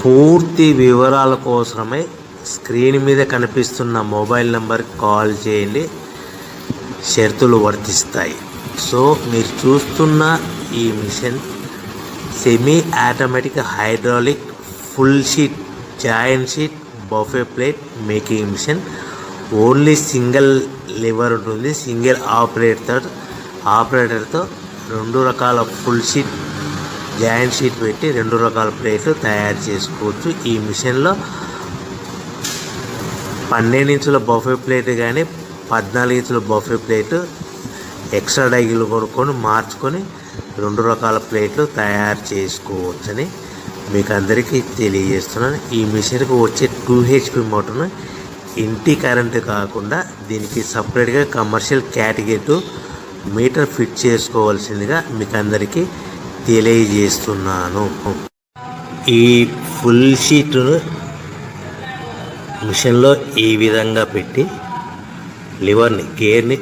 పూర్తి వివరాల కోసమై స్క్రీన్ మీద కనిపిస్తున్న మొబైల్ నెంబర్కి కాల్ చేయండి, షరతులు వర్తిస్తాయి. సో మీరు చూస్తున్న ఈ machine semi automatic hydraulic full sheet joint sheet buffet plate making machine. Only single lever ఉంటుంది. సింగిల్ ఆపరేటర్తో 2 రకాల ఫుల్ షీట్ జాయింట్ షీట్ పెట్టి 2 రకాల ప్లేట్లు తయారు చేసుకోవచ్చు. ఈ మిషన్లో 12 ఇంచుల బఫే ప్లేట్ కానీ 14 ఇంచుల బఫే ప్లేట్ ఎక్స్ట్రా డైలు కొనుక్కొని మార్చుకొని 2 రకాల ప్లేట్లు తయారు చేసుకోవచ్చని మీకు అందరికీ తెలియజేస్తున్నాను. ఈ మిషన్కి వచ్చే 2 HP మోటార్ను ఇంటి కరెంటు కాకుండా దీనికి సపరేట్గా కమర్షియల్ కేటగిరీ 2 మీటర్ ఫిట్ చేసుకోవాల్సిందిగా మీకు అందరికీ తెలియజేస్తున్నాను. ఈ ఫుల్ షీట్ను మిషన్లో ఈ విధంగా పెట్టి గేర్ని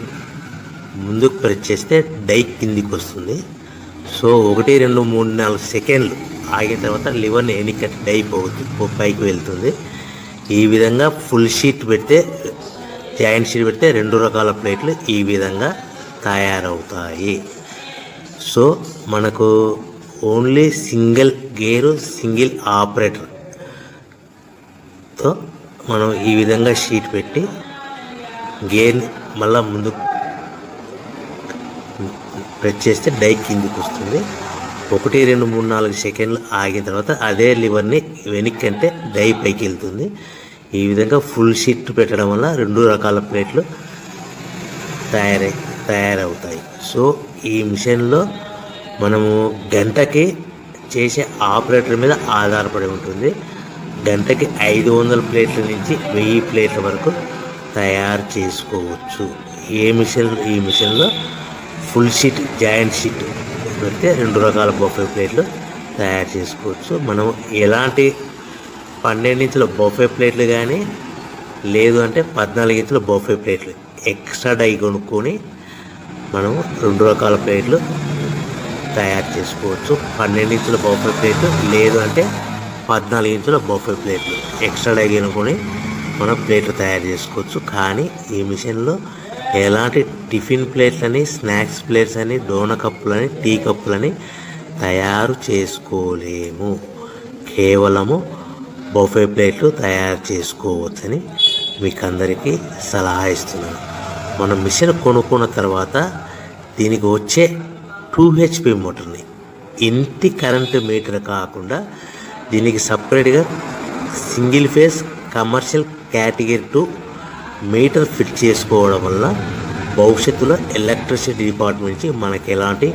ముందుకు ప్రెస్ చేస్తే డై కిందికి వస్తుంది. సో 1 2 3 4 సెకండ్లు ఆగిన తర్వాత లివర్ని ఎన్నికట్టి డై పైకి వెళ్తుంది. ఈ విధంగా ఫుల్ షీట్ పెడితే జాయింట్ షీట్ పెడితే 2 రకాల ప్లేట్లు ఈ విధంగా తయారవుతాయి. సో మనకు ఓన్లీ సింగిల్ గేరు సింగిల్ ఆపరేటర్తో మనం ఈ విధంగా షీట్ పెట్టి గేర్ని మళ్ళీ ముందుకు ప్రెస్ చేస్తే డై కిందికి వస్తుంది. 1 2 3 4 సెకండ్లు ఆగిన తర్వాత అదే లివర్ని వెనక్కి అంటే డై పైకి వెళ్తుంది. ఈ విధంగా ఫుల్ షీట్ పెట్టడం వల్ల 2 రకాల ప్లేట్లు తయారవుతాయి. సో ఈ మిషన్లో మనము గంటకి చేసే ఆపరేటర్ మీద ఆధారపడి ఉంటుంది. గంటకి 500 ప్లేట్ల నుంచి 1000 ప్లేట్ల వరకు తయారు చేసుకోవచ్చు. ఈ మిషన్లో ఫుల్ షీట్ జాయింట్ షీట్ పెడితే 2 రకాల బఫే ప్లేట్లు తయారు చేసుకోవచ్చు. మనం ఎలాంటి 12 ఇంచుల బఫే ప్లేట్లు కానీ లేదు అంటే 14 ఇంచుల బఫే ప్లేట్లు ఎక్స్ట్రా డై కొనుక్కొని మనం 2 రకాల ప్లేట్లు తయారు చేసుకోవచ్చు. 12 ఇంచుల బఫే ప్లేట్లు లేదు అంటే 14 ఇంచుల బఫే ప్లేట్లు ఎక్స్ట్రా డై కొనుక్కొని మనం ప్లేట్లు తయారు చేసుకోవచ్చు. కానీ ఈ మిషన్లో ఎలాంటి టిఫిన్ ప్లేట్లని, స్నాక్స్ ప్లేట్స్ అని, డోనా కప్పులని, టీ కప్పులని తయారు చేసుకోలేము. కేవలము బఫే ప్లేట్లు తయారు చేసుకోవచ్చని మీకు అందరికీ సలహా ఇస్తున్నాను. మనం మిషన్ కొనుక్కున్న తర్వాత దీనికి వచ్చే 2 HP మోటార్ని ఇంటి కరెంటు మీటర్ కాకుండా దీనికి సపరేట్గా single phase commercial category 2 metre fit చేసుకోవడం వల్ల భవిష్యత్తులో ఎలక్ట్రిసిటీ డిపార్ట్మెంట్ నుంచి మనకి ఎలాంటి